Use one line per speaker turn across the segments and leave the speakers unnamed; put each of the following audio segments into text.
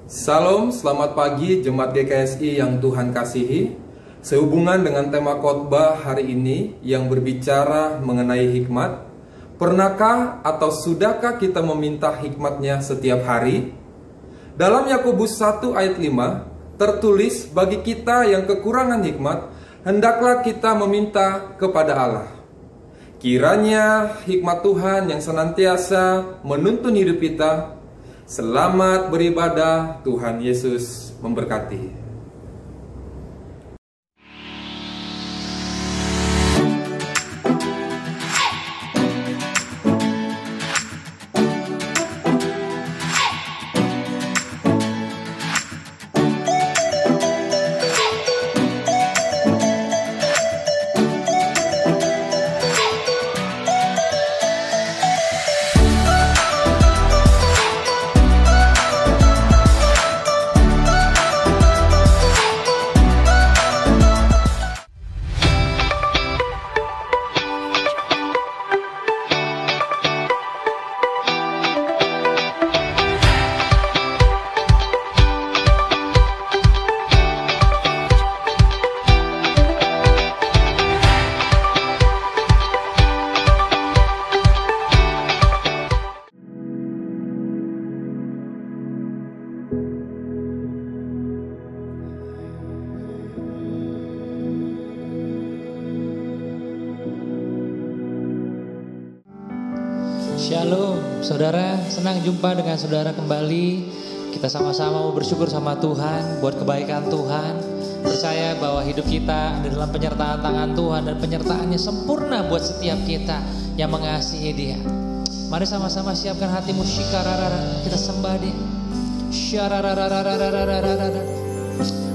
Salam, selamat pagi Jemaat GKSI yang Tuhan kasihi. Sehubungan dengan tema khotbah hari ini yang berbicara mengenai hikmat, pernahkah atau sudahkah kita meminta hikmatnya setiap hari? Dalam Yakobus 1 ayat 5 tertulis, bagi kita yang kekurangan hikmat, hendaklah kita meminta kepada Allah. Kiranya hikmat Tuhan yang senantiasa menuntun hidup kita. Selamat beribadah, Tuhan Yesus memberkati.
Shalom, saudara, senang jumpa dengan saudara kembali. Kita sama-sama mau bersyukur sama Tuhan buat kebaikan Tuhan. Percaya bahwa hidup kita ada dalam penyertaan tangan Tuhan dan penyertaannya sempurna buat setiap kita yang mengasihi Dia. Mari sama-sama siapkan hatimu, syikararara, kita sembah Dia. Syararararararararara.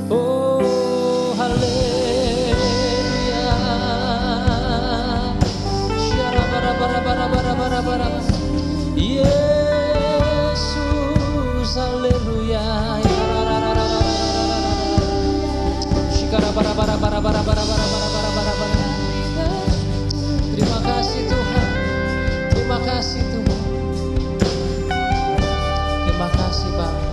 Oh, haleluya. Syarabarabarabarabarabarabarabara. Yesus, haleluya. Terima kasih Tuhan. Terima kasih Tuhan. Terima kasih Bapa.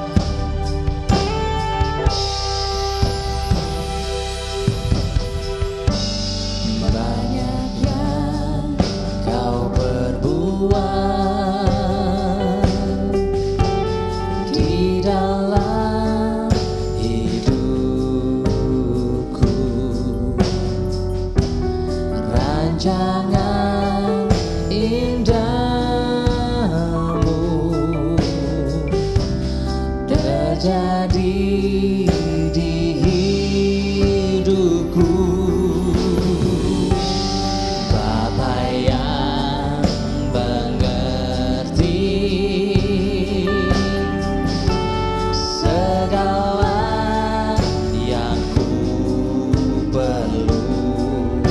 Banyak yang Kau perbuat jangan indahmu terjadi di hidupku. Bapa yang mengerti segala yang ku perlu,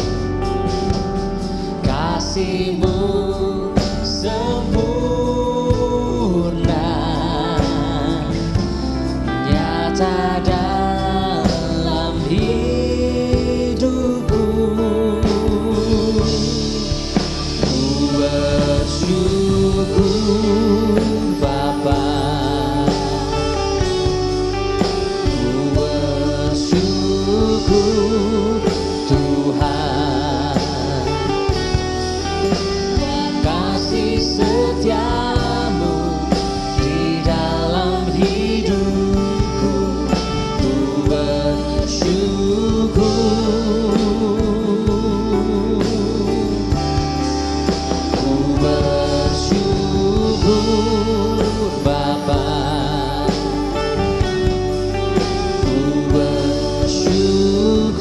kasih-Mu sempurna nyata dalam hidupku. Ku bersyukur Bapa, ku bersyukur Tuhan. Setiamu di dalam hidupku, ku bersyukur, ku bersyukur Bapa, ku bersyukur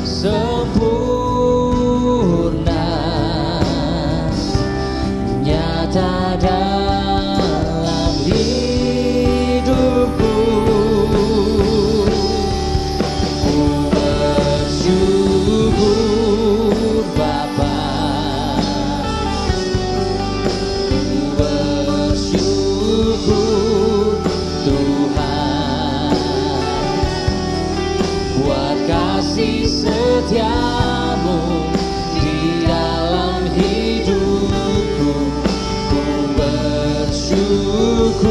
sempurna, nyata dalam hidupku. Ku bersyukur Bapa, ku bersyukur Tuhan buat kasih setiamu di dalam hidupku. Ku bersyukur,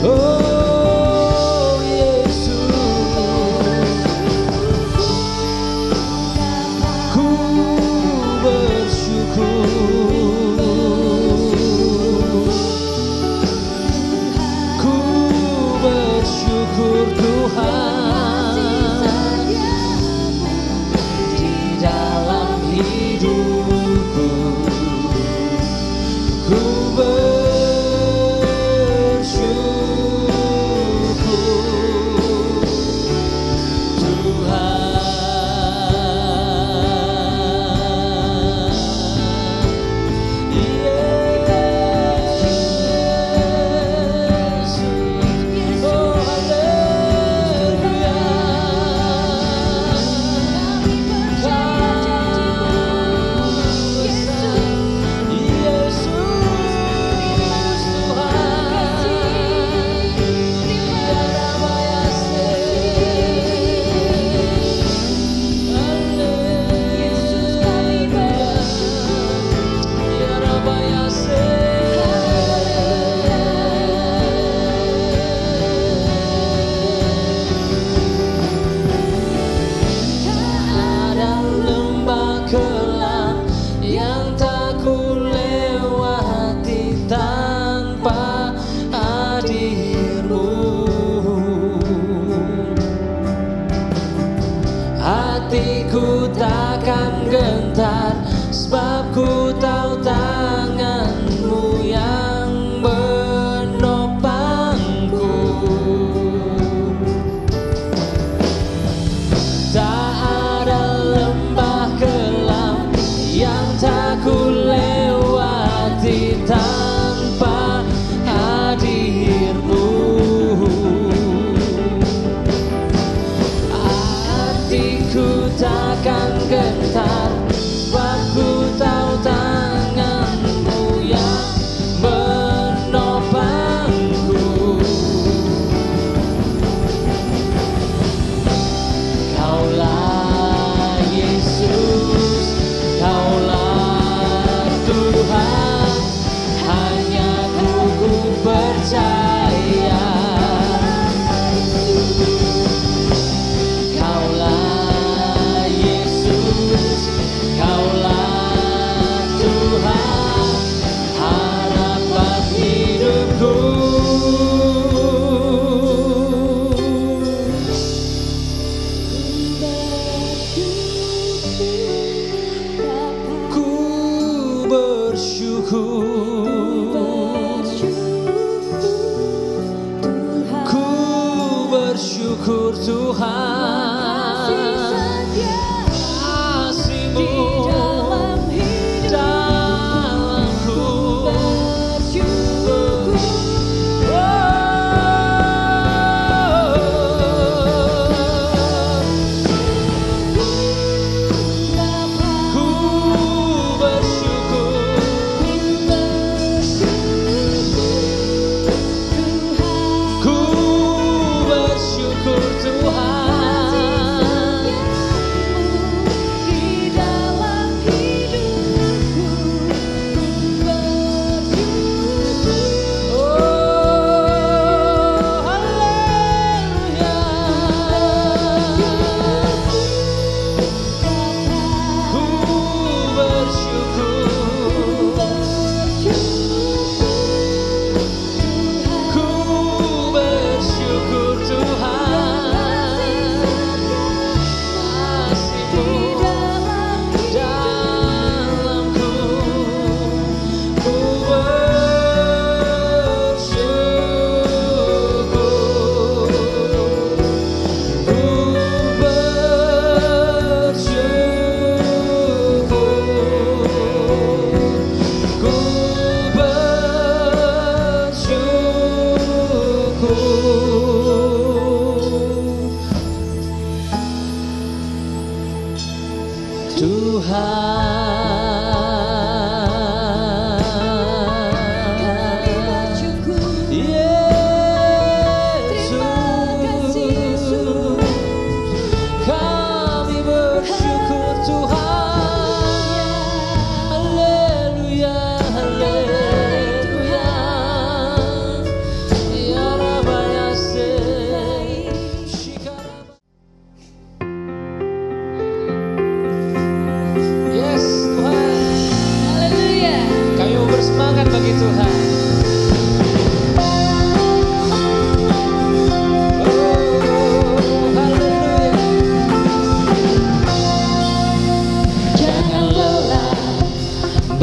oh Yesus. Ku bersyukur, ku bersyukur Tuhan di dalam hidupku. Ku bersyukur Tuhan. Yesus, oh haleluya. Yang tak ku lewati tanpa hadirmu. Hatiku takkan gentar, sebab ku tahu tanganmu yang menopangku. Tak ada lembah kelam yang tak ku lewati tanpa hadirmu. Hatiku takkan gentar, sebab ku tahu tanganmu yang menopangku. Kaulah Yesus, Kaulah Tuhan, hanya ku percaya. Kaulah Yesus, Kaulah Tuhan, harapan hidupku. Ku bersyukur Tuhan, kasih-Mu dalamku. Ku bersyukur, ku bersyukur Tuhan.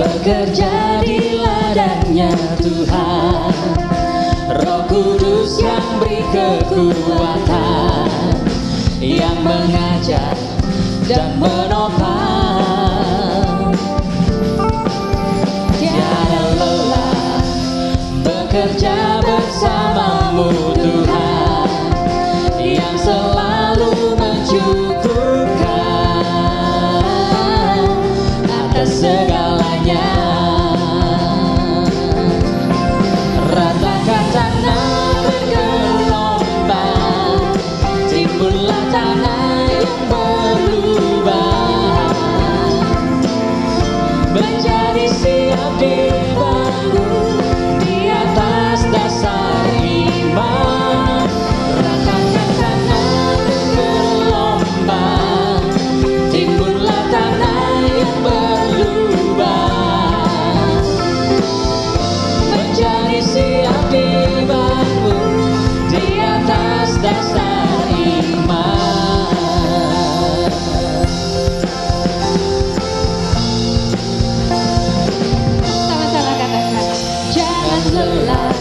bekerja di ladangnya Tuhan. Roh Kudus yang beri kekuatan, yang mengajar dan menopang. Tiada lelah bekerja bersamamu Tuhan, yang selalu mencukupkan atas segalanya. Ratakan tanah bergelombang, timbullah tanah yang berubah, menjadi siap dibangun di atas dasar iman. Ratakan tanah bergelombang, timbullah tanah yang berubah, menjadi siap dibangun di atas dasar iman. Sama-sama katakan, jangan lelah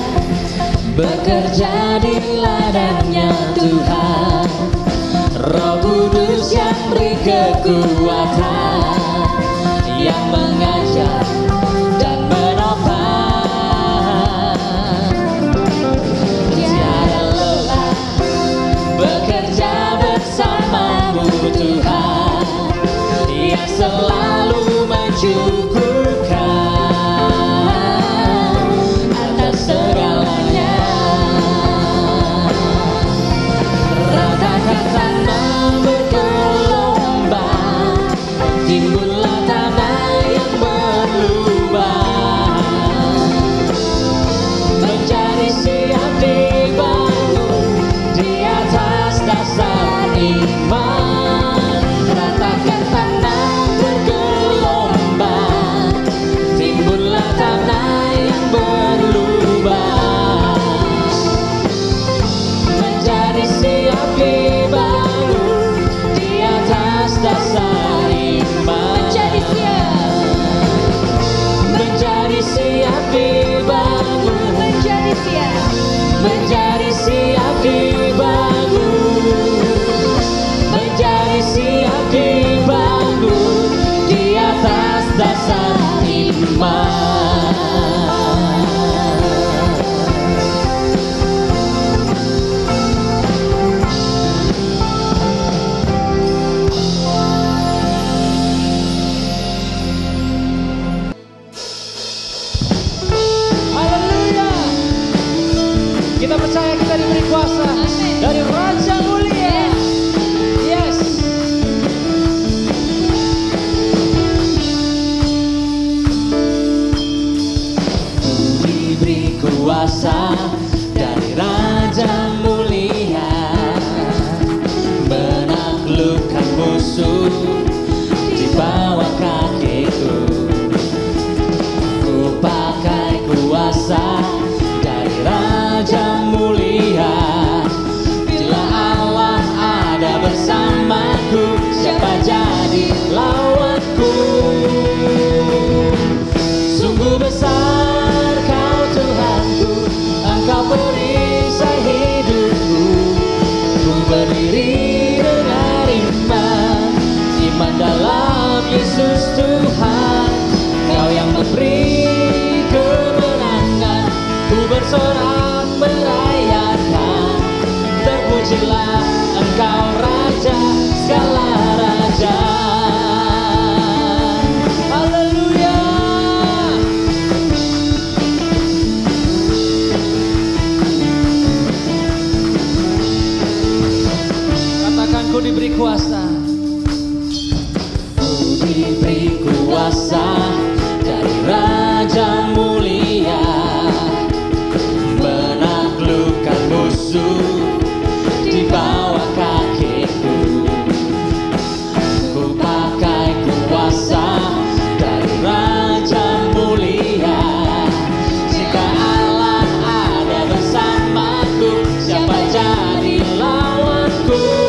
bekerja di ladangnya Tuhan. Roh Kudus yang beri kekuatan, yang mengajar dan menopang. Tiada lelah bekerja bersamamu Tuhan, yang selalu mencukupkan atas segalanya. Ratakan tanah bergelombang, timbullah tanah yang berubah, menjadi siap dibangun di atas dasar iman. Ratakan tanah bergelombang, timbullah tanah yang berubah, menjadi siap dibangun di atas dasar iman. Menjadi siap dibangun, menjadi siap dibangun, menjadi siap dibangun di atas dasar iman.
Haleluya. Kita percaya kita diberi kuasa dari Raja Mulia. Yes.
Diberi kuasa dari Raja Mulia, menaklukkan musuh di bawah kakiku. Ku pakai kuasa dari Raja Mulia. Bila Allah ada bersamaku, siapa jadi lawanku? Sungguh besar Kau Tuhanku, Engkau perisai hidupku. Ku berdiri dengan iman, iman dalam Yesus Tuhan. Kau yang memberi kemenangan
Ku diberi kuasa.
Ku diberi kuasa dari Raja mulia, menaklukkan musuh di bawah kakiku. Ku pakai kuasa dari Raja mulia. Jika Allah ada bersamaku, siapa jadi lawanku?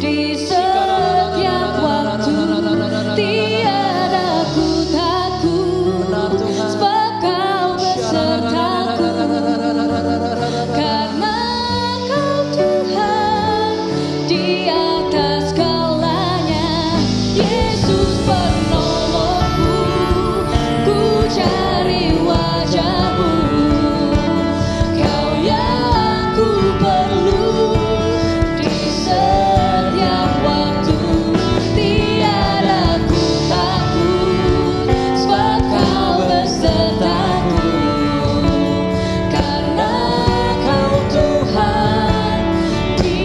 di setiap waktu. Tiada ku takut, sebab Kau besertaku. Karena Kau Tuhan di atas segalanya. Yesus penolongku, ku cari wajah-Mu. Kau yang ku perlu di setiap waktu. Tiada ku takut, sebab Kau besertaku. Karena Kau Tuhan di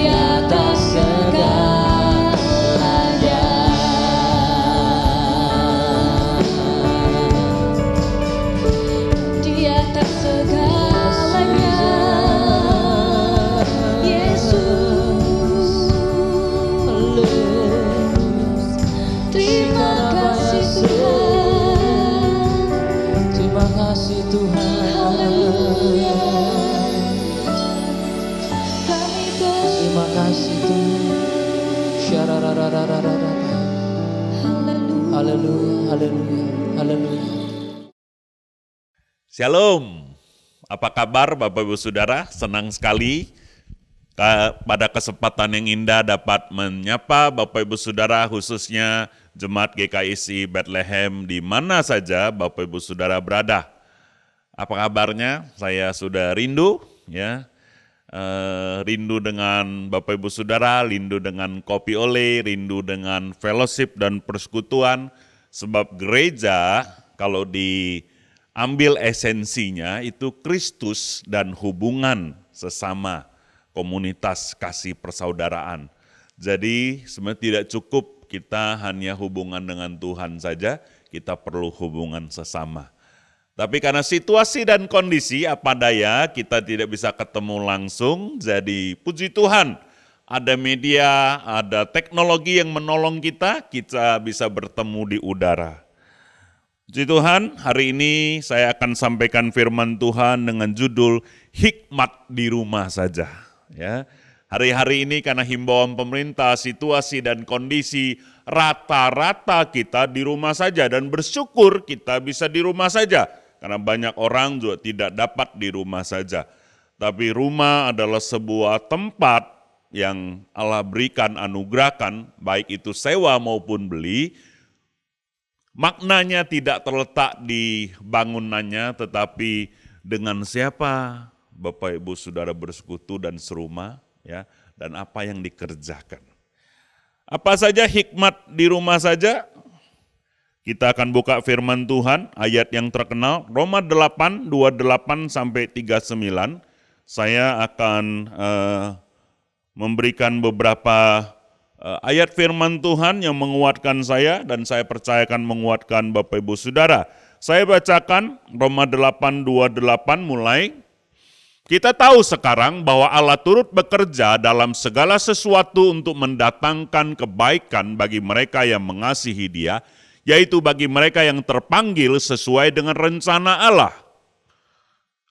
atas segalanya. Di atas segalanya, Yesus. Terima kasih Tuhan.
Terima kasih Tuhan.
Haleluya. Kami
Terima kasih Tuhan. Syararararararara.
Haleluya.
Haleluya, haleluya, haleluya.
Shalom, apa kabar Bapak Ibu Saudara? Senang sekali pada kesempatan yang indah dapat menyapa Bapak Ibu Saudara, khususnya Jemaat GKIC Bethlehem di mana saja Bapak Ibu Saudara berada. Apa kabarnya? Saya sudah rindu, ya, rindu dengan Bapak Ibu Saudara, rindu dengan kopi ole, rindu dengan fellowship dan persekutuan, sebab gereja kalau diambil esensinya itu Kristus dan hubungan sesama, komunitas kasih persaudaraan. Jadi sebenarnya tidak cukup kita hanya hubungan dengan Tuhan saja, kita perlu hubungan sesama. Tapi karena situasi dan kondisi apa daya kita tidak bisa ketemu langsung, jadi puji Tuhan ada media, ada teknologi yang menolong kita bisa bertemu di udara. Puji Tuhan, hari ini saya akan sampaikan firman Tuhan dengan judul Hikmat di Rumah Saja. Ya, hari-hari ini karena himbauan pemerintah, situasi dan kondisi, rata-rata kita di rumah saja dan bersyukur kita bisa di rumah saja. Karena banyak orang juga tidak dapat di rumah saja. Tapi rumah adalah sebuah tempat yang Allah berikan, anugerahkan, baik itu sewa maupun beli. Maknanya tidak terletak di bangunannya, tetapi dengan siapa Bapak Ibu Saudara bersekutu dan serumah, ya, dan apa yang dikerjakan. Apa saja hikmat di rumah saja? Kita akan buka firman Tuhan, ayat yang terkenal, Roma 8, 28-39. Saya akan memberikan beberapa ayat firman Tuhan yang menguatkan saya dan saya percaya akan menguatkan Bapak Ibu Saudara. Saya bacakan Roma 8, 28 mulai. Kita tahu sekarang bahwa Allah turut bekerja dalam segala sesuatu untuk mendatangkan kebaikan bagi mereka yang mengasihi Dia, yaitu bagi mereka yang terpanggil sesuai dengan rencana Allah.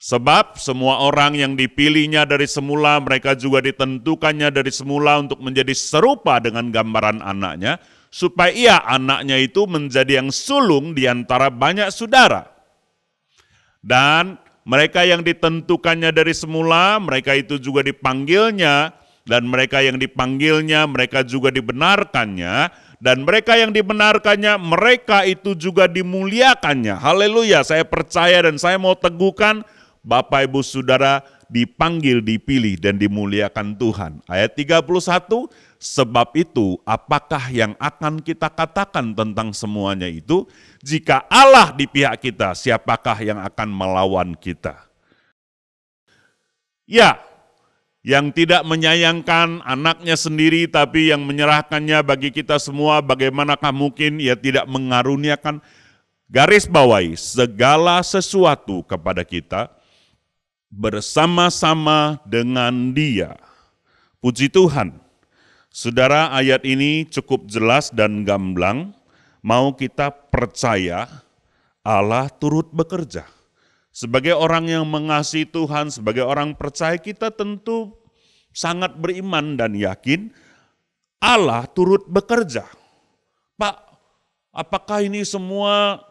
Sebab semua orang yang dipilihnya dari semula, mereka juga ditentukannya dari semula untuk menjadi serupa dengan gambaran anaknya, supaya anaknya itu menjadi yang sulung di antara banyak saudara. Dan mereka yang ditentukannya dari semula, mereka itu juga dipanggilnya, dan mereka yang dipanggilnya, mereka juga dibenarkannya, dan mereka yang dibenarkannya, mereka itu juga dimuliakannya. Haleluya, saya percaya dan saya mau teguhkan, Bapak Ibu Saudara dipanggil, dipilih, dan dimuliakan Tuhan. Ayat 31, sebab itu apakah yang akan kita katakan tentang semuanya itu? Jika Allah di pihak kita, siapakah yang akan melawan kita? Ya, yang tidak menyayangkan anaknya sendiri, tapi yang menyerahkannya bagi kita semua, bagaimanakah mungkin ia tidak mengaruniakan, garis bawahi, segala sesuatu kepada kita, bersama-sama dengan Dia. Puji Tuhan. Saudara, ayat ini cukup jelas dan gamblang. Mau kita percaya Allah turut bekerja. Sebagai orang yang mengasihi Tuhan, sebagai orang percaya, kita tentu sangat beriman dan yakin Allah turut bekerja. Pak, apakah ini semua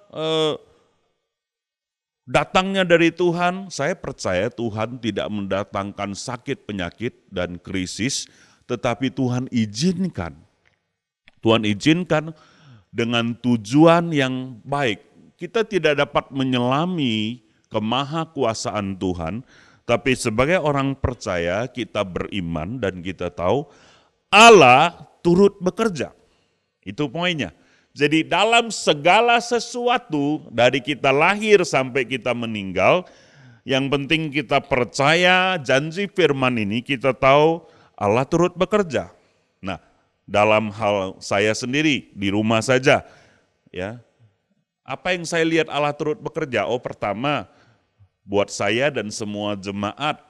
datangnya dari Tuhan? Saya percaya Tuhan tidak mendatangkan sakit, penyakit, dan krisis, tetapi Tuhan izinkan. Tuhan izinkan dengan tujuan yang baik. Kita tidak dapat menyelami kemahakuasaan Tuhan, tapi sebagai orang percaya kita beriman dan kita tahu Allah turut bekerja. Itu poinnya. Jadi dalam segala sesuatu dari kita lahir sampai kita meninggal, yang penting kita percaya janji firman ini, kita tahu Allah turut bekerja. Nah, dalam hal saya sendiri di rumah saja, ya, apa yang saya lihat Allah turut bekerja? Oh, pertama, buat saya dan semua jemaat,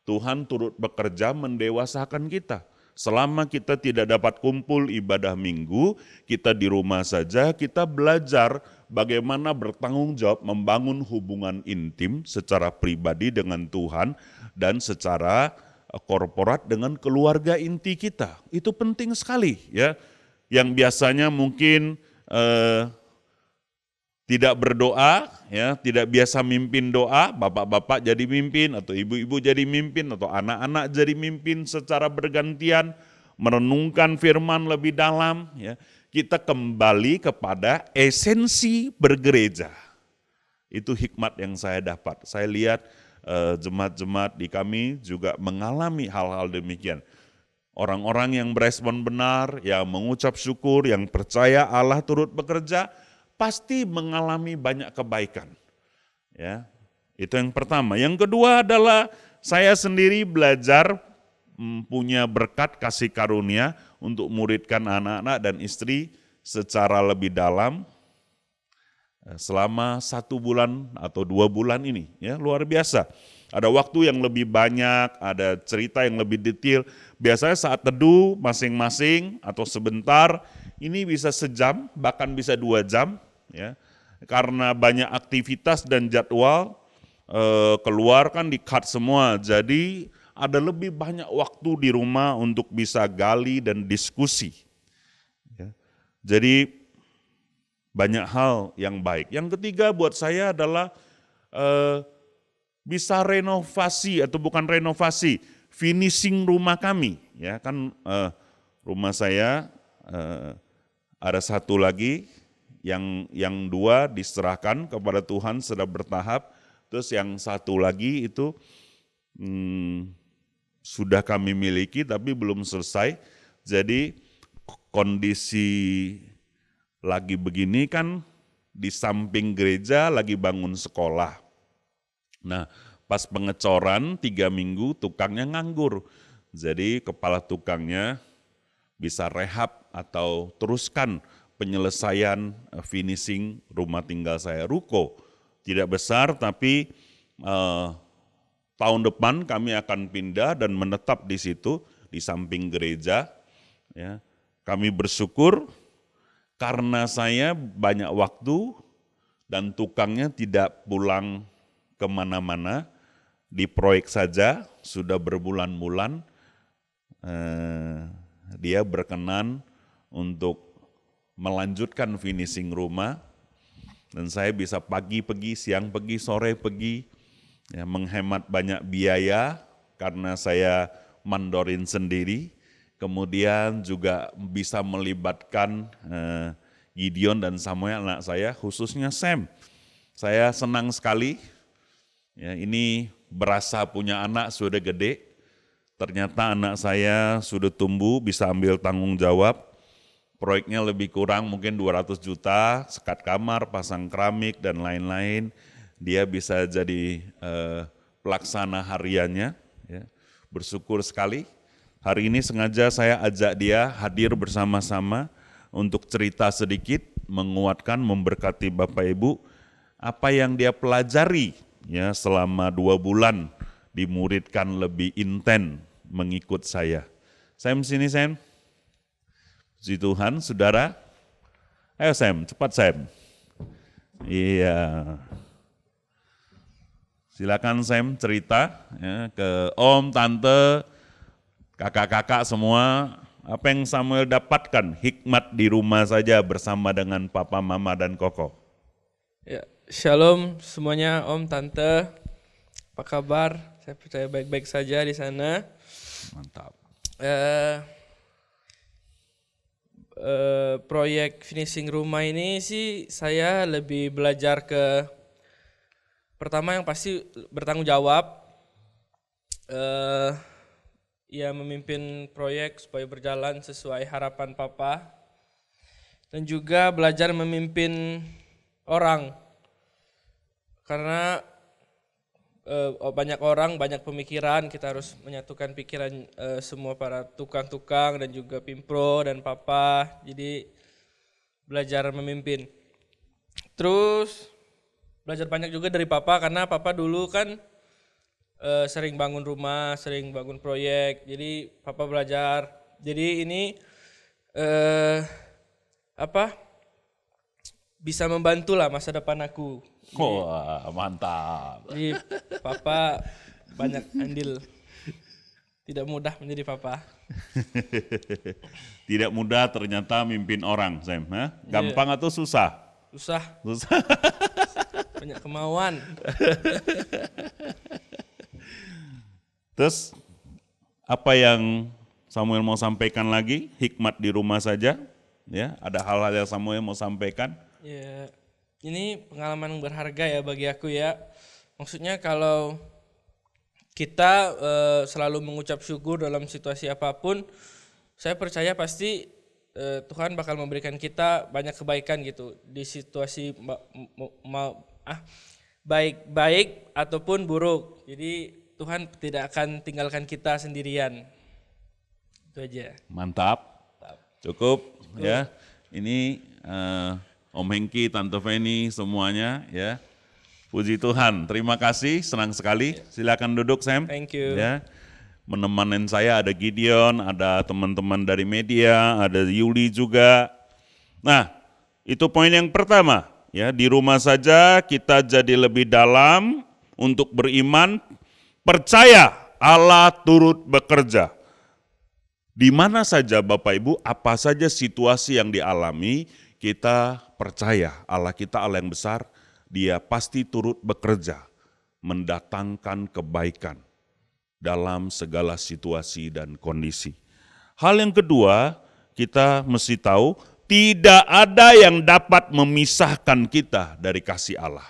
Tuhan turut bekerja mendewasakan kita. Selama kita tidak dapat kumpul ibadah minggu, kita di rumah saja, kita belajar bagaimana bertanggung jawab membangun hubungan intim secara pribadi dengan Tuhan dan secara korporat dengan keluarga inti kita. Itu penting sekali, ya. Yang biasanya mungkin tidak berdoa, ya, tidak biasa mimpin doa, bapak-bapak jadi mimpin atau ibu-ibu jadi mimpin atau anak-anak jadi mimpin secara bergantian, merenungkan firman lebih dalam, ya. Kita kembali kepada esensi bergereja. Itu hikmat yang saya dapat. Saya lihat jemaat-jemaat di kami juga mengalami hal-hal demikian. Orang-orang yang berespon benar, yang mengucap syukur, yang percaya Allah turut bekerja, pasti mengalami banyak kebaikan. Ya, itu yang pertama. Yang kedua adalah saya sendiri belajar punya berkat kasih karunia untuk muridkan anak-anak dan istri secara lebih dalam selama 1 bulan atau 2 bulan ini. Ya, luar biasa. Ada waktu yang lebih banyak, ada cerita yang lebih detail. Biasanya saat teduh masing-masing atau sebentar, ini bisa sejam, bahkan bisa 2 jam. Ya, karena banyak aktivitas dan jadwal keluar kan di-cut semua, jadi ada lebih banyak waktu di rumah untuk bisa gali dan diskusi. Ya, jadi banyak hal yang baik. Yang ketiga buat saya adalah bisa renovasi atau bukan renovasi, finishing rumah kami. Ya kan rumah saya ada satu lagi. Yang 2 diserahkan kepada Tuhan sudah bertahap, terus yang 1 lagi itu sudah kami miliki tapi belum selesai. Jadi kondisi lagi begini kan di samping gereja lagi bangun sekolah. Nah, pas pengecoran 3 minggu tukangnya nganggur. Jadi kepala tukangnya bisa rehab atau teruskan penyelesaian finishing rumah tinggal saya, ruko. Tidak besar tapi tahun depan kami akan pindah dan menetap di situ di samping gereja. Ya, kami bersyukur karena saya banyak waktu dan tukangnya tidak pulang kemana-mana, di proyek saja sudah berbulan-bulan. Dia berkenan untuk melanjutkan finishing rumah, dan saya bisa pagi pergi, siang pergi, sore pergi, ya, menghemat banyak biaya karena saya mandorin sendiri, kemudian juga bisa melibatkan Gideon dan Samuel anak saya, khususnya Sam. Saya senang sekali, ya, ini berasa punya anak sudah gede, ternyata anak saya sudah tumbuh, bisa ambil tanggung jawab. Proyeknya lebih kurang mungkin 200 juta, sekat kamar, pasang keramik dan lain-lain. Dia bisa jadi pelaksana hariannya. Ya. Bersyukur sekali. Hari ini sengaja saya ajak dia hadir bersama-sama untuk cerita sedikit, menguatkan, memberkati Bapak Ibu. Apa yang dia pelajari ya selama 2 bulan dimuridkan lebih intens mengikut saya. Sam, sini Sam. Puji Tuhan, saudara. Ayo Sam, cepat Sam. Iya. Silakan Sam cerita ya, ke om, tante, kakak-kakak semua. apa yang Samuel dapatkan hikmat di rumah saja bersama dengan papa, mama, dan koko?
Ya, shalom semuanya, Om, Tante. Apa kabar? Saya percaya baik-baik saja di sana.
Mantap.
Proyek finishing rumah ini sih saya lebih belajar ke pertama yang pasti bertanggung jawab, ya memimpin proyek supaya berjalan sesuai harapan Papa, dan juga belajar memimpin orang karena banyak orang, banyak pemikiran, kita harus menyatukan pikiran semua para tukang-tukang dan juga Pimpro dan Papa, jadi belajar memimpin. Terus belajar banyak juga dari Papa karena Papa dulu kan sering bangun rumah, sering bangun proyek, jadi Papa belajar. Jadi ini bisa membantu lah masa depan aku.
Wah, mantap.
Jadi Papa banyak andil. Tidak mudah menjadi Papa.
Tidak mudah ternyata mimpin orang, Sam. Gampang atau susah?
Susah.
Susah.
Banyak kemauan.
Terus apa yang Samuel mau sampaikan lagi? Hikmat di rumah saja. Ya, ada hal-hal yang Samuel mau sampaikan?
Ya, ini pengalaman berharga ya bagi aku ya. Maksudnya kalau kita selalu mengucap syukur dalam situasi apapun, saya percaya pasti Tuhan bakal memberikan kita banyak kebaikan gitu di situasi baik-baik ataupun buruk. Jadi Tuhan tidak akan tinggalkan kita sendirian. Itu aja.
Mantap. Cukup ya. Ini Om Hengki, Tante Feni, semuanya ya. Puji Tuhan, terima kasih, senang sekali. Silakan duduk, Sam.
Thank you.
Ya. Menemani saya ada Gideon, ada teman-teman dari media, ada Yuli juga. Nah, itu poin yang pertama. Ya, di rumah saja kita jadi lebih dalam untuk beriman, percaya Allah turut bekerja. Di mana saja Bapak Ibu, apa saja situasi yang dialami, kita percaya Allah kita Allah yang besar, Dia pasti turut bekerja, mendatangkan kebaikan dalam segala situasi dan kondisi. Hal yang kedua, kita mesti tahu, tidak ada yang dapat memisahkan kita dari kasih Allah.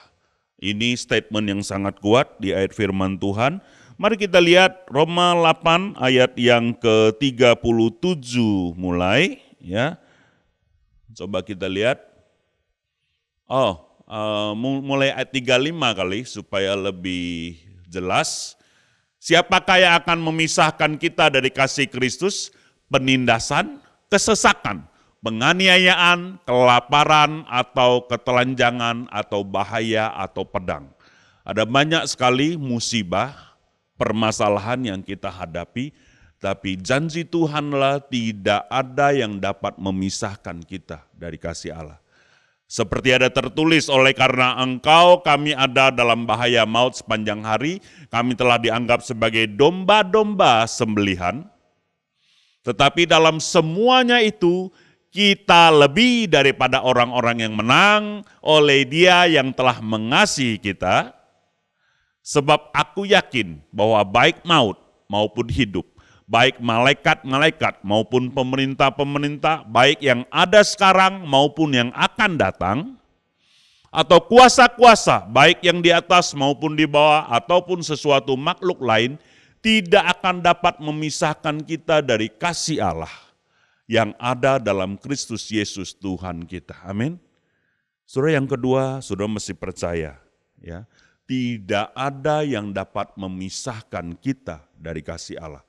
Ini statement yang sangat kuat di ayat firman Tuhan. Mari kita lihat Roma 8 ayat yang ke-37 mulai ya. Coba kita lihat. Mulai ayat 35 kali supaya lebih jelas. Siapakah yang akan memisahkan kita dari kasih Kristus? Penindasan, kesesakan, penganiayaan, kelaparan, atau ketelanjangan, atau bahaya, atau pedang. Ada banyak sekali musibah, permasalahan yang kita hadapi, tapi janji Tuhanlah tidak ada yang dapat memisahkan kita dari kasih Allah. Seperti ada tertulis, oleh karena engkau kami ada dalam bahaya maut sepanjang hari, kami telah dianggap sebagai domba-domba sembelihan. Tetapi dalam semuanya itu, kita lebih daripada orang-orang yang menang oleh Dia yang telah mengasihi kita. Sebab aku yakin bahwa baik maut maupun hidup, baik malaikat-malaikat maupun pemerintah-pemerintah, baik yang ada sekarang maupun yang akan datang, atau kuasa-kuasa, baik yang di atas maupun di bawah, ataupun sesuatu makhluk lain, tidak akan dapat memisahkan kita dari kasih Allah yang ada dalam Kristus Yesus Tuhan kita. Amin. Saudara, yang kedua, saudara mesti percaya, ya, tidak ada yang dapat memisahkan kita dari kasih Allah.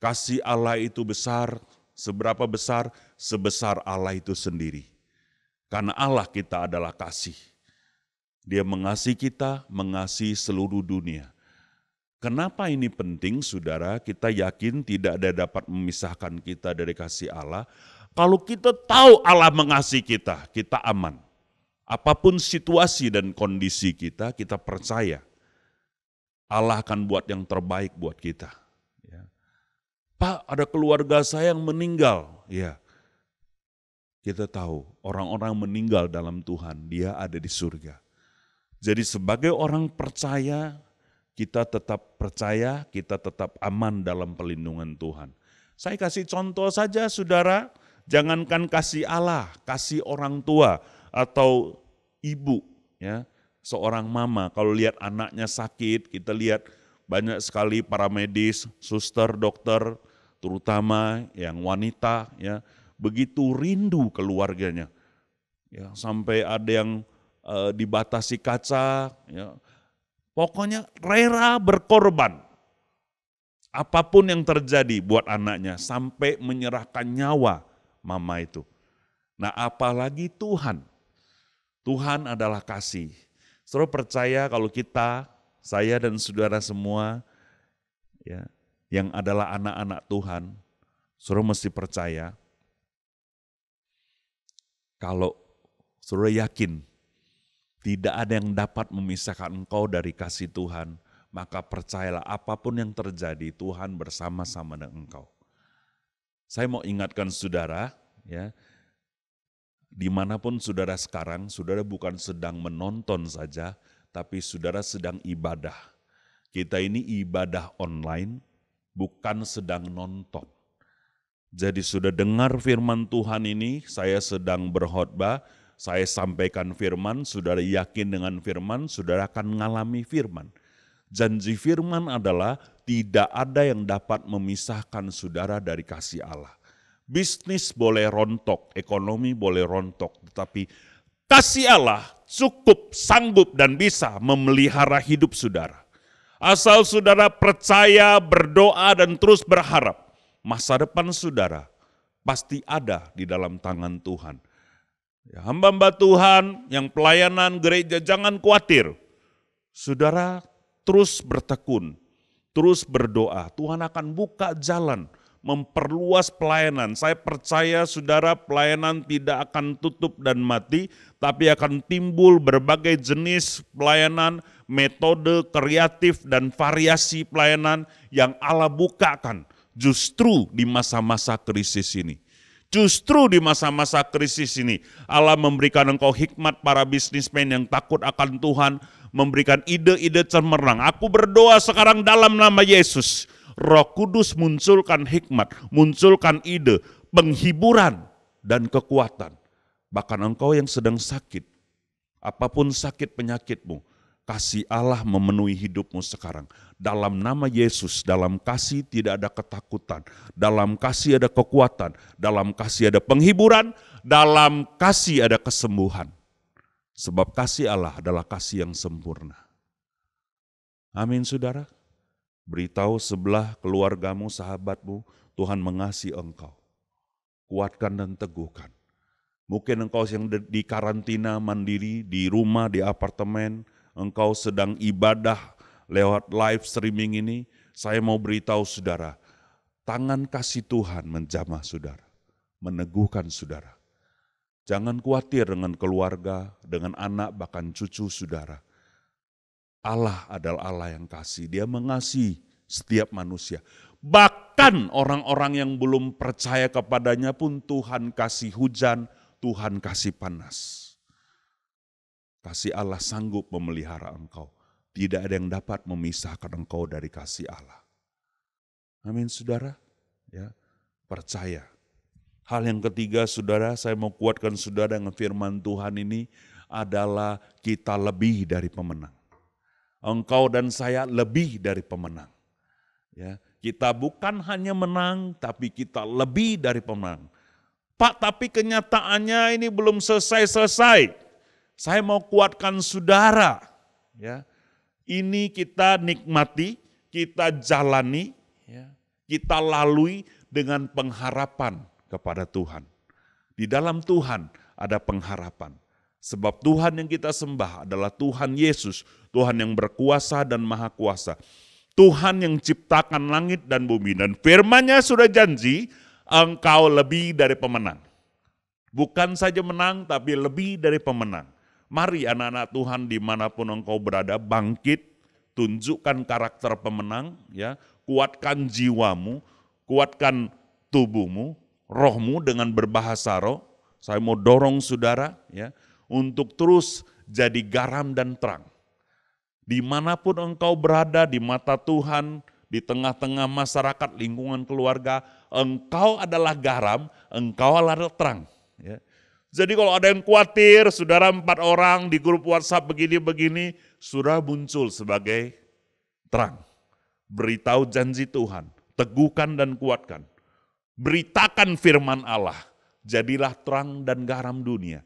Kasih Allah itu besar, seberapa besar? Sebesar Allah itu sendiri. Karena Allah kita adalah kasih. Dia mengasihi kita, mengasihi seluruh dunia. Kenapa ini penting, saudara? Kita yakin tidak ada dapat memisahkan kita dari kasih Allah. Kalau kita tahu Allah mengasihi kita, kita aman. Apapun situasi dan kondisi kita, kita percaya Allah akan buat yang terbaik buat kita. Pak, ada keluarga saya yang meninggal. Ya, kita tahu orang-orang meninggal dalam Tuhan, dia ada di surga. Jadi sebagai orang percaya, kita tetap percaya, kita tetap aman dalam perlindungan Tuhan. Saya kasih contoh saja saudara, jangankan kasih Allah, kasih orang tua atau ibu, ya, seorang mama kalau lihat anaknya sakit, kita lihat banyak sekali para medis, suster, dokter, terutama yang wanita, ya, begitu rindu keluarganya, ya, sampai ada yang dibatasi kaca, ya, pokoknya rela berkorban. Apapun yang terjadi buat anaknya, sampai menyerahkan nyawa mama itu. Nah apalagi Tuhan. Tuhan adalah kasih. Saudara percaya kalau kita, saya dan saudara semua, ya, yang adalah anak-anak Tuhan, saudara mesti percaya, kalau saudara yakin, tidak ada yang dapat memisahkan engkau dari kasih Tuhan, maka percayalah apapun yang terjadi, Tuhan bersama-sama dengan engkau. Saya mau ingatkan saudara, ya, dimanapun saudara sekarang, saudara bukan sedang menonton saja, tapi saudara sedang ibadah. Kita ini ibadah online, bukan sedang nonton. Jadi sudah dengar firman Tuhan ini, saya sedang berkhotbah, saya sampaikan firman, saudara yakin dengan firman, saudara akan mengalami firman. Janji firman adalah tidak ada yang dapat memisahkan saudara dari kasih Allah. Bisnis boleh rontok, ekonomi boleh rontok, tetapi kasih Allah cukup, sanggup dan bisa memelihara hidup saudara. Asal saudara percaya, berdoa dan terus berharap, masa depan saudara pasti ada di dalam tangan Tuhan. Ya, hamba-hamba Tuhan yang pelayanan gereja jangan khawatir. Saudara terus bertekun, terus berdoa. Tuhan akan buka jalan, memperluas pelayanan. Saya percaya saudara pelayanan tidak akan tutup dan mati, tapi akan timbul berbagai jenis pelayanan, metode kreatif dan variasi pelayanan yang Allah bukakan justru di masa-masa krisis ini. Justru di masa-masa krisis ini, Allah memberikan engkau hikmat para bisnismen yang takut akan Tuhan, memberikan ide-ide cemerlang. Aku berdoa sekarang dalam nama Yesus, Roh Kudus munculkan hikmat, munculkan ide, penghiburan dan kekuatan. Bahkan engkau yang sedang sakit, apapun sakit penyakitmu, kasih Allah memenuhi hidupmu sekarang. Dalam nama Yesus, dalam kasih tidak ada ketakutan, dalam kasih ada kekuatan, dalam kasih ada penghiburan, dalam kasih ada kesembuhan. Sebab kasih Allah adalah kasih yang sempurna. Amin saudara. Beritahu sebelah keluargamu, sahabatmu, Tuhan mengasihi engkau. Kuatkan dan teguhkan. Mungkin engkau yang di karantina mandiri, di rumah, di apartemen, engkau sedang ibadah lewat live streaming ini, saya mau beritahu saudara, tangan kasih Tuhan menjamah saudara, meneguhkan saudara. Jangan khawatir dengan keluarga, dengan anak, bahkan cucu saudara. Allah adalah Allah yang kasih, Dia mengasihi setiap manusia. Bahkan orang-orang yang belum percaya kepadanya pun Tuhan kasih hujan, Tuhan kasih panas. Kasih Allah sanggup memelihara engkau. Tidak ada yang dapat memisahkan engkau dari kasih Allah. Amin saudara. Ya, percaya. Hal yang ketiga saudara, saya mau kuatkan saudara dengan firman Tuhan ini adalah kita lebih dari pemenang. Engkau dan saya lebih dari pemenang. Ya, kita bukan hanya menang, tapi kita lebih dari pemenang. Pak, tapi kenyataannya ini belum selesai-selesai. Saya mau kuatkan saudara, ya. Ini kita nikmati, kita jalani, ya. Kita lalui dengan pengharapan kepada Tuhan. Di dalam Tuhan ada pengharapan. Sebab Tuhan yang kita sembah adalah Tuhan Yesus, Tuhan yang berkuasa dan maha kuasa. Tuhan yang ciptakan langit dan bumi, dan firman-Nya sudah janji, engkau lebih dari pemenang. Bukan saja menang, tapi lebih dari pemenang. Mari anak-anak Tuhan dimanapun engkau berada, bangkit, tunjukkan karakter pemenang, ya, kuatkan jiwamu, kuatkan tubuhmu, rohmu dengan berbahasa roh. Saya mau dorong saudara ya untuk terus jadi garam dan terang. Dimanapun engkau berada di mata Tuhan, di tengah-tengah masyarakat, lingkungan keluarga, engkau adalah garam, engkau adalah terang. Ya. Jadi kalau ada yang khawatir, saudara 4 orang di grup WhatsApp begini-begini, sudah muncul sebagai terang. Beritahu janji Tuhan, teguhkan dan kuatkan. Beritakan firman Allah, jadilah terang dan garam dunia.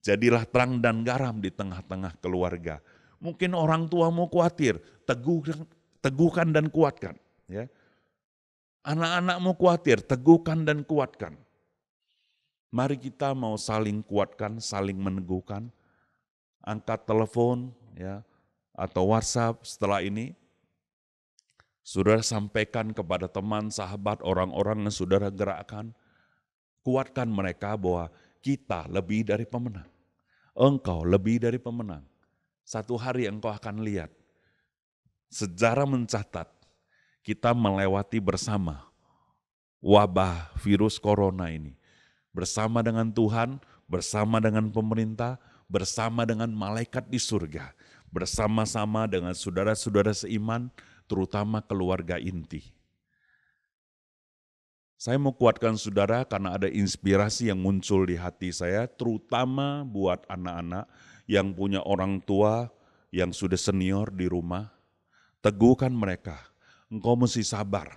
Jadilah terang dan garam di tengah-tengah keluarga. Mungkin orang tuamu khawatir, teguhkan dan kuatkan. Ya. Anak-anakmu khawatir, teguhkan dan kuatkan. Mari kita mau saling kuatkan, saling meneguhkan. Angkat telepon ya atau WhatsApp setelah ini. Saudara sampaikan kepada teman, sahabat, orang-orang yang saudara gerakkan. Kuatkan mereka bahwa kita lebih dari pemenang. Engkau lebih dari pemenang. Satu hari engkau akan lihat. Sejarah mencatat kita melewati bersama wabah virus corona ini. Bersama dengan Tuhan, bersama dengan pemerintah, bersama dengan malaikat di surga, bersama-sama dengan saudara-saudara seiman, terutama keluarga inti. Saya mau kuatkan saudara karena ada inspirasi yang muncul di hati saya, terutama buat anak-anak yang punya orang tua yang sudah senior di rumah. Teguhkan mereka, engkau mesti sabar.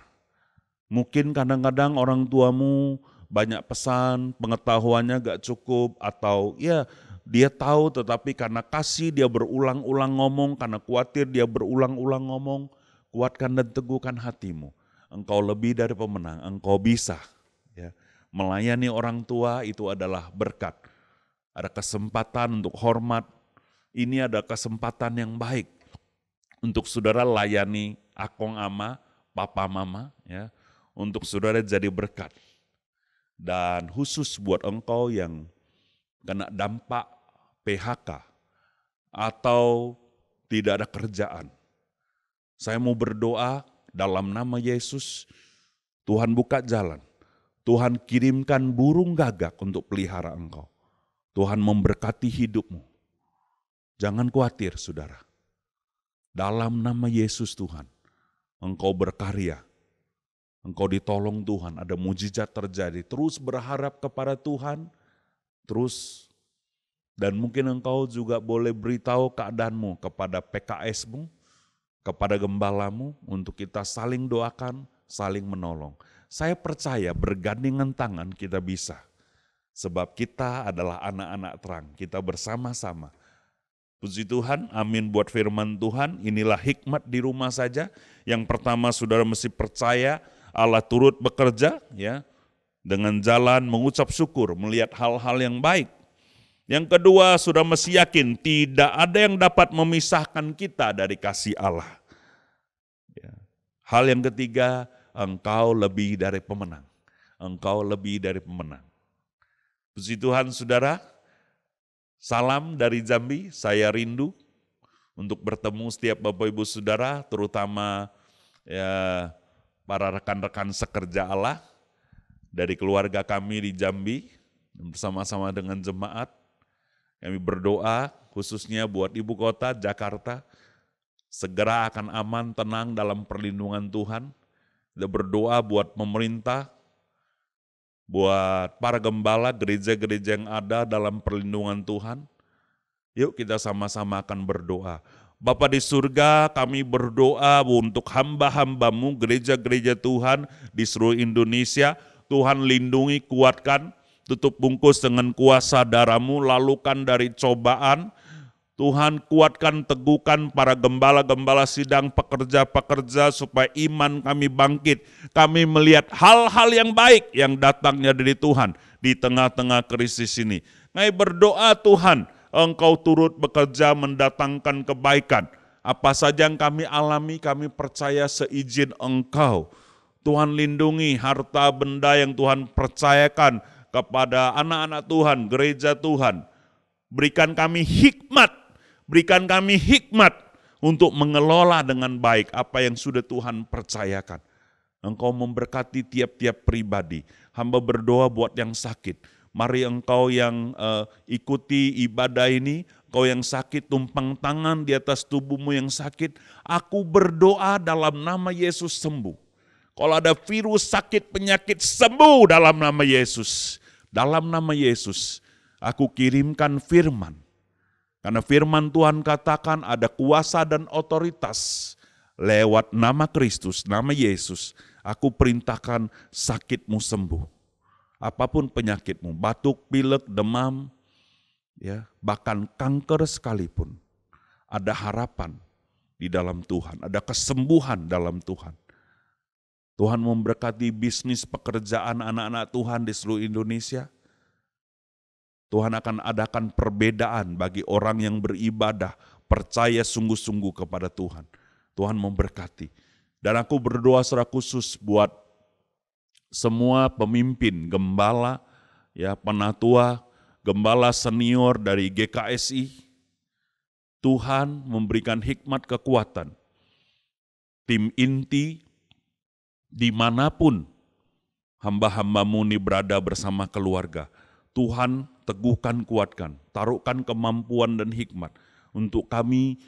Mungkin kadang-kadang orang tuamu banyak pesan, pengetahuannya gak cukup, atau ya dia tahu tetapi karena kasih dia berulang-ulang ngomong, karena khawatir dia berulang-ulang ngomong. Kuatkan dan teguhkan hatimu. Engkau lebih dari pemenang, engkau bisa. Ya. Melayani orang tua itu adalah berkat. Ada kesempatan untuk hormat, ini ada kesempatan yang baik untuk saudara layani akong ama, papa mama, ya, untuk saudara jadi berkat. Dan khusus buat engkau yang kena dampak PHK atau tidak ada kerjaan. Saya mau berdoa dalam nama Yesus, Tuhan buka jalan. Tuhan kirimkan burung gagak untuk pelihara engkau. Tuhan memberkati hidupmu. Jangan khawatir saudara. Dalam nama Yesus Tuhan, engkau berkarya. Engkau ditolong Tuhan, ada mujizat terjadi. Terus berharap kepada Tuhan, terus. Dan mungkin engkau juga boleh beritahu keadaanmu kepada PKS-mu, kepada gembalamu, untuk kita saling doakan, saling menolong. Saya percaya bergandengan tangan kita bisa. Sebab kita adalah anak-anak terang, kita bersama-sama. Puji Tuhan, amin buat firman Tuhan. Inilah hikmat di rumah saja. Yang pertama saudara mesti percaya, Allah turut bekerja ya dengan jalan mengucap syukur, melihat hal-hal yang baik. Yang kedua, sudah mesti yakin tidak ada yang dapat memisahkan kita dari kasih Allah. Ya. Hal yang ketiga, engkau lebih dari pemenang. Engkau lebih dari pemenang. Puji Tuhan saudara, salam dari Jambi, saya rindu untuk bertemu setiap Bapak Ibu Saudara, terutama ya para rekan-rekan sekerja Allah dari keluarga kami di Jambi, bersama-sama dengan jemaat. Kami berdoa khususnya buat ibu kota Jakarta, segera akan aman, tenang dalam perlindungan Tuhan. Kita berdoa buat pemerintah, buat para gembala, gereja-gereja yang ada dalam perlindungan Tuhan. Yuk kita sama-sama akan berdoa. Bapa di surga, kami berdoa untuk hamba-hambamu, gereja-gereja Tuhan di seluruh Indonesia. Tuhan lindungi, kuatkan, tutup bungkus dengan kuasa darah-Mu, lalukan dari cobaan. Tuhan kuatkan, teguhkan para gembala-gembala sidang, pekerja-pekerja supaya iman kami bangkit. Kami melihat hal-hal yang baik yang datangnya dari Tuhan di tengah-tengah krisis ini. Kami berdoa Tuhan, Engkau turut bekerja mendatangkan kebaikan. Apa saja yang kami alami, kami percaya seizin Engkau. Tuhan lindungi harta benda yang Tuhan percayakan kepada anak-anak Tuhan, gereja Tuhan. Berikan kami hikmat untuk mengelola dengan baik apa yang sudah Tuhan percayakan. Engkau memberkati tiap-tiap pribadi. Hamba berdoa buat yang sakit. Mari engkau yang ikuti ibadah ini, engkau yang sakit tumpang tangan di atas tubuhmu yang sakit. Aku berdoa dalam nama Yesus sembuh. Kalau ada virus sakit penyakit sembuh dalam nama Yesus. Dalam nama Yesus aku kirimkan firman. Karena firman Tuhan katakan ada kuasa dan otoritas lewat nama Kristus, nama Yesus. Aku perintahkan sakitmu sembuh. Apapun penyakitmu, batuk, pilek, demam, ya, bahkan kanker sekalipun. Ada harapan di dalam Tuhan, ada kesembuhan dalam Tuhan. Tuhan memberkati bisnis pekerjaan anak-anak Tuhan di seluruh Indonesia. Tuhan akan adakan perbedaan bagi orang yang beribadah, percaya sungguh-sungguh kepada Tuhan. Tuhan memberkati. Dan aku berdoa secara khusus buat semua pemimpin, gembala, ya, penatua, gembala senior dari GKSI. Tuhan memberikan hikmat kekuatan. Tim inti, dimanapun hamba-hambamu ini berada bersama keluarga, Tuhan teguhkan, kuatkan, taruhkan kemampuan dan hikmat untuk kami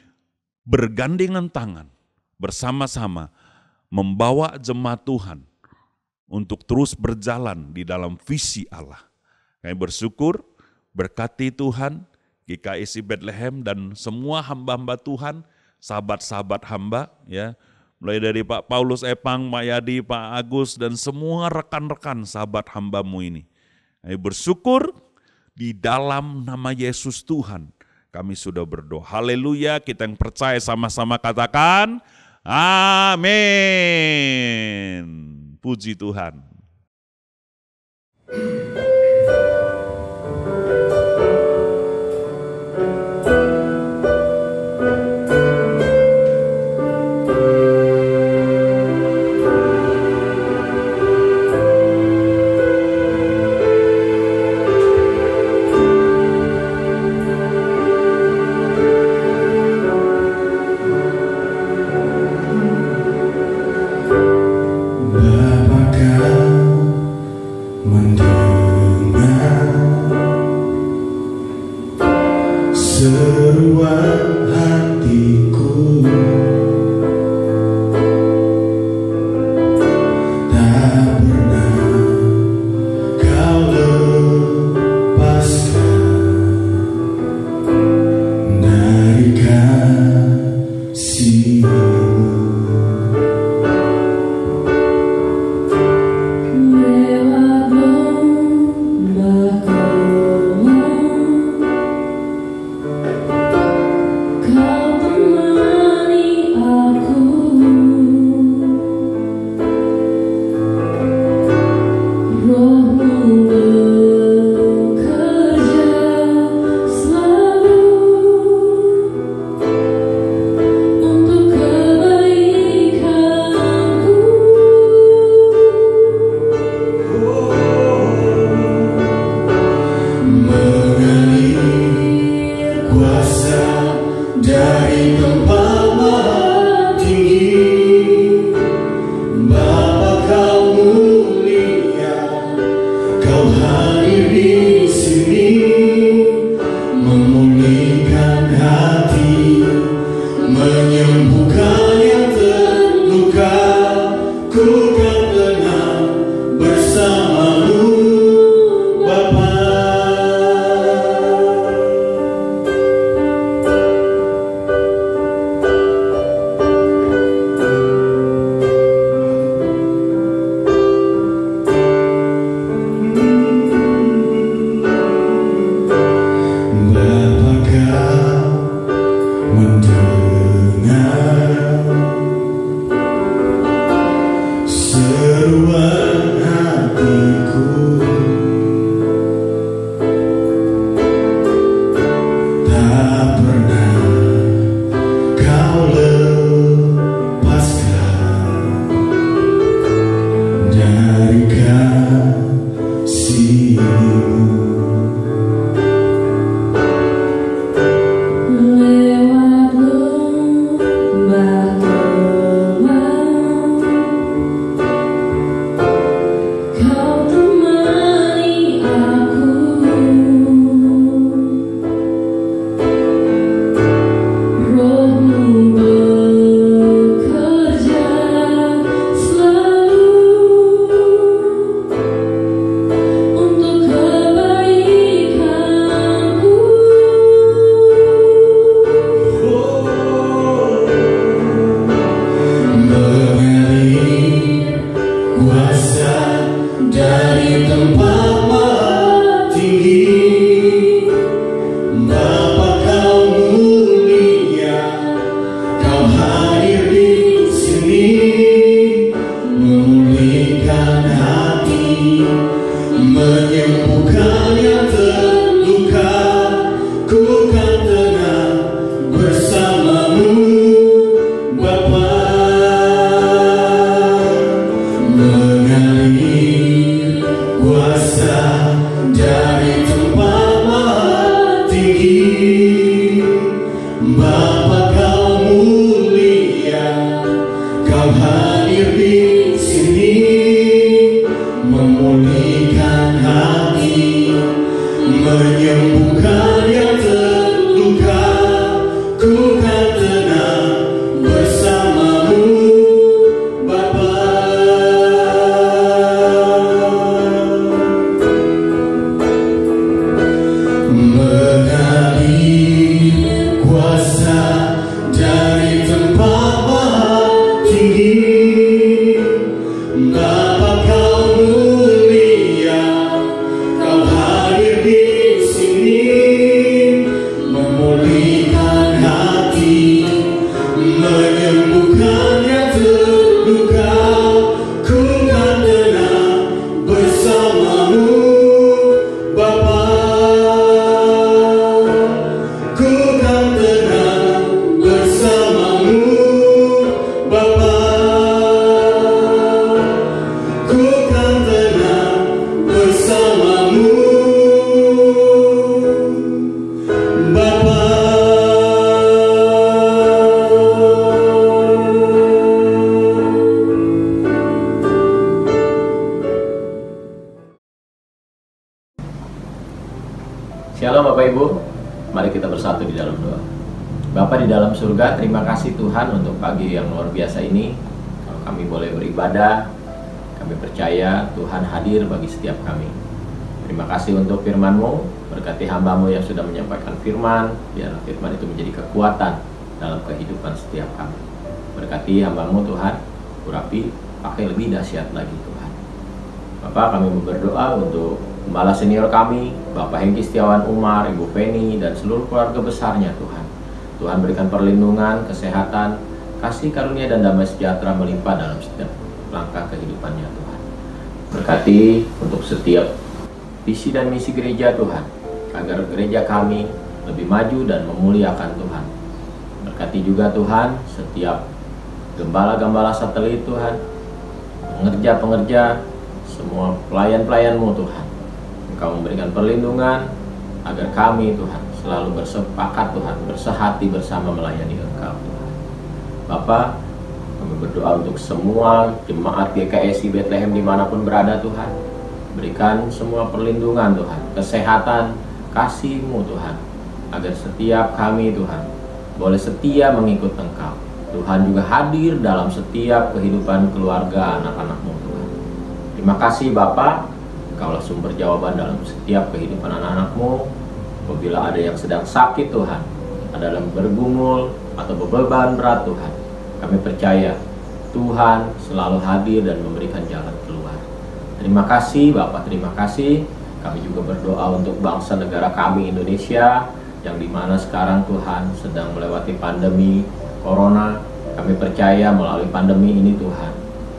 bergandengan tangan bersama-sama membawa jemaat Tuhan untuk terus berjalan di dalam visi Allah. Kami bersyukur, berkati Tuhan, GKSI Bethlehem dan semua hamba-hamba Tuhan, sahabat-sahabat hamba, ya, mulai dari Pak Paulus Epang, Pak Yadi, Pak Agus, dan semua rekan-rekan sahabat hambamu ini. Kami bersyukur di dalam nama Yesus Tuhan kami sudah berdoa. Haleluya, kita yang percaya sama-sama katakan amin. Puji Tuhan.
Bapa kau mendengar Shalom Bapak Ibu, mari kita bersatu di dalam doa. Bapa di dalam surga, terima kasih Tuhan untuk pagi yang luar biasa ini. Kalau kami boleh beribadah, kami percaya Tuhan hadir bagi setiap kami. Terima kasih untuk firman-Mu, berkati hamba-Mu yang sudah menyampaikan firman, biarlah firman itu menjadi kekuatan dalam kehidupan setiap kami. Berkati hamba-Mu Tuhan, urapi, pakai lebih dahsyat lagi Tuhan. Bapak, kami berdoa untuk Gembala senior kami, Bapak Hengki Setiawan Umar, Ibu Penny, dan seluruh keluarga besarnya Tuhan. Tuhan berikan perlindungan, kesehatan, kasih karunia dan damai sejahtera melimpah dalam setiap langkah kehidupannya Tuhan. Berkati untuk setiap visi dan misi gereja Tuhan, agar gereja kami lebih maju dan memuliakan Tuhan. Berkati juga Tuhan setiap gembala-gembala satelit Tuhan, pengerja-pengerja, semua pelayan-pelayan-Mu Tuhan. Engkau memberikan perlindungan agar kami Tuhan selalu bersepakat Tuhan, bersehati bersama melayani Engkau Tuhan. Bapa, kami berdoa untuk semua jemaat GKSI Bethlehem dimanapun berada Tuhan. Berikan semua perlindungan Tuhan, kesehatan, kasih-Mu Tuhan, agar setiap kami Tuhan boleh setia mengikut Engkau. Tuhan juga hadir dalam setiap kehidupan keluarga anak-anak-Mu Tuhan. Terima kasih Bapa. Engkaulah sumber jawaban dalam setiap kehidupan anak-anak-Mu. Apabila ada yang sedang sakit Tuhan, ada yang bergumul atau beban berat Tuhan, kami percaya Tuhan selalu hadir dan memberikan jalan keluar. Terima kasih Bapak, terima kasih. Kami juga berdoa untuk bangsa negara kami Indonesia, yang dimana sekarang Tuhan sedang melewati pandemi Corona. Kami percaya melalui pandemi ini Tuhan,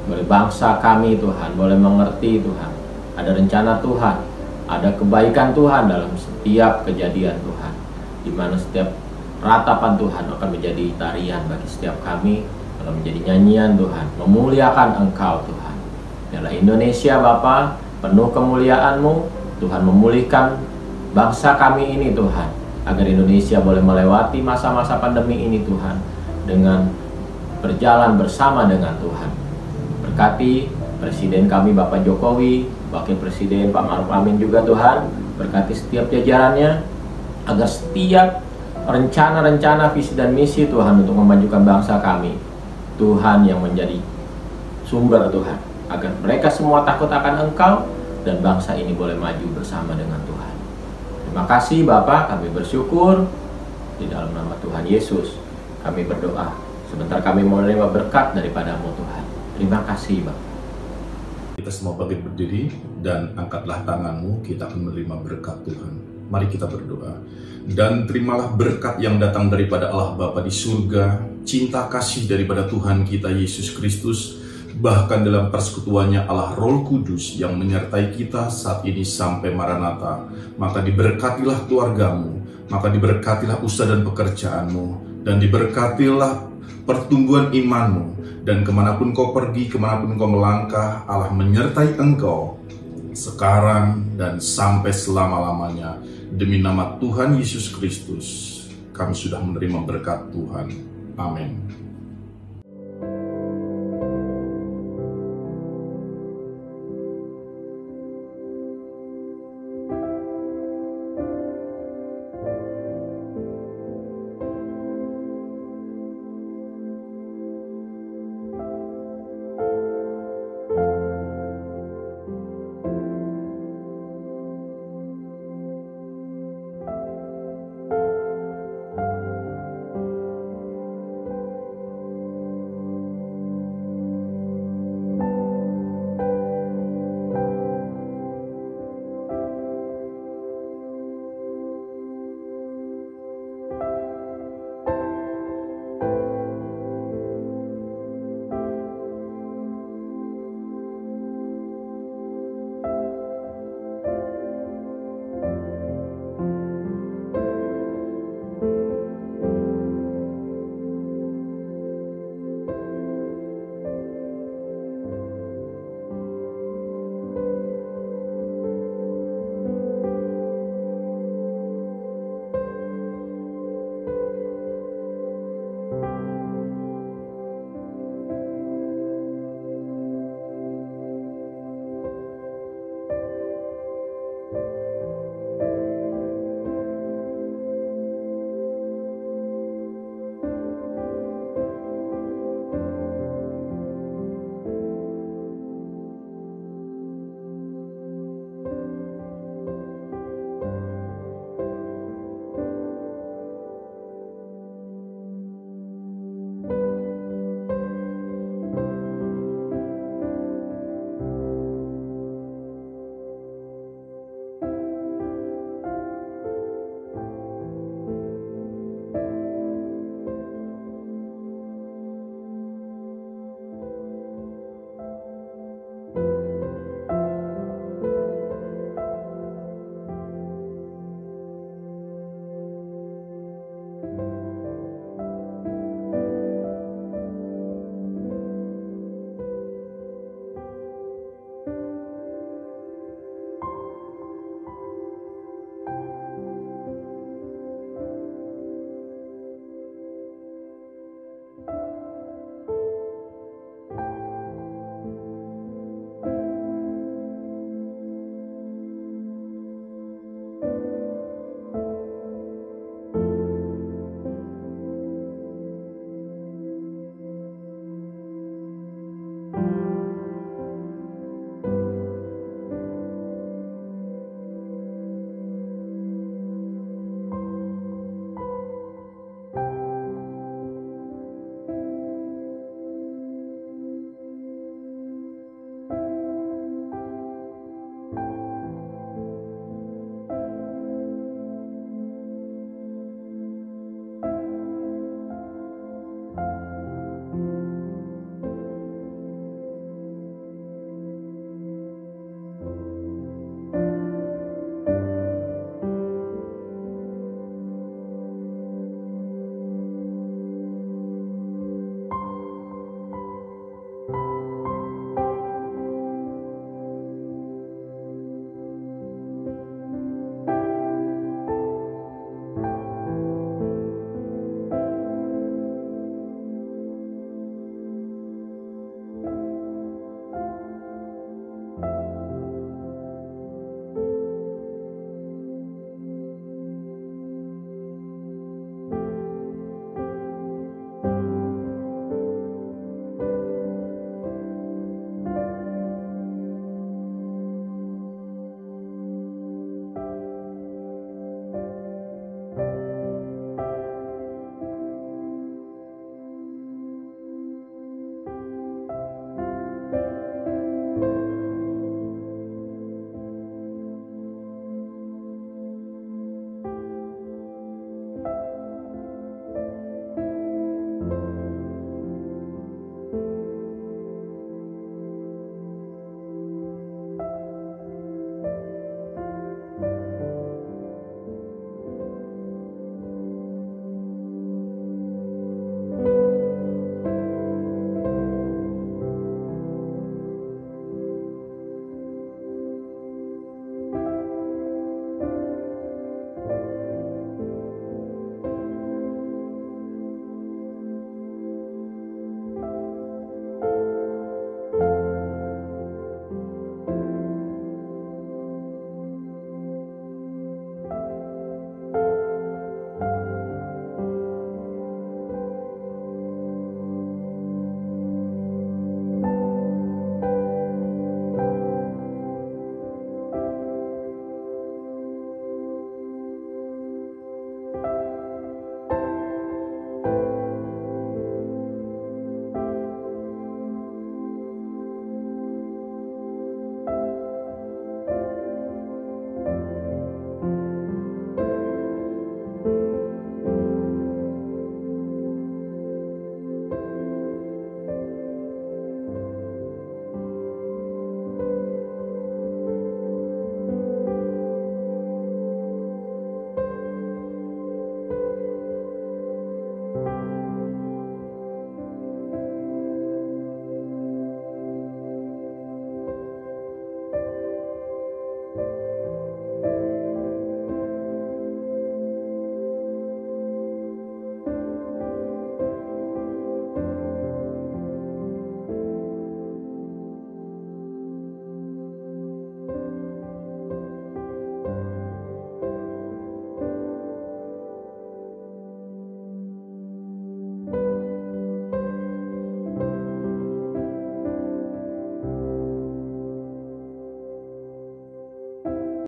boleh bangsa kami Tuhan boleh mengerti Tuhan, ada rencana Tuhan, ada kebaikan Tuhan dalam setiap kejadian Tuhan, di mana setiap ratapan Tuhan akan menjadi tarian bagi setiap kami, akan menjadi nyanyian Tuhan, memuliakan Engkau Tuhan. Biarlah Indonesia Bapa penuh kemuliaan-Mu, Tuhan memulihkan bangsa kami ini Tuhan, agar Indonesia boleh melewati masa-masa pandemi ini Tuhan, dengan berjalan bersama dengan Tuhan. Berkati Presiden kami Bapak Jokowi, Wakil Presiden Pak Ma'ruf Amin juga Tuhan, berkati setiap jajarannya, agar setiap rencana-rencana visi dan misi Tuhan untuk memajukan bangsa kami, Tuhan yang menjadi sumber Tuhan, agar mereka semua takut akan Engkau dan bangsa ini boleh maju bersama dengan Tuhan. Terima kasih Bapak, kami bersyukur di dalam nama Tuhan Yesus kami berdoa. Sebentar kami mau menerima berkat daripada-Mu Tuhan. Terima kasih Bapak.
Kita semua bangkit berdiri dan angkatlah tanganmu, kita akan menerima berkat Tuhan. Mari kita berdoa. Dan terimalah berkat yang datang daripada Allah Bapa di surga, cinta kasih daripada Tuhan kita Yesus Kristus, bahkan dalam persekutuannya Allah Roh Kudus yang menyertai kita saat ini sampai Maranatha. Maka diberkatilah keluargamu, maka diberkatilah usaha dan pekerjaanmu, dan diberkatilah pertumbuhan imanmu, dan kemanapun kau pergi, kemanapun kau melangkah, Allah menyertai engkau sekarang dan sampai selama-lamanya. Demi nama Tuhan Yesus Kristus, kami sudah menerima berkat Tuhan. Amin.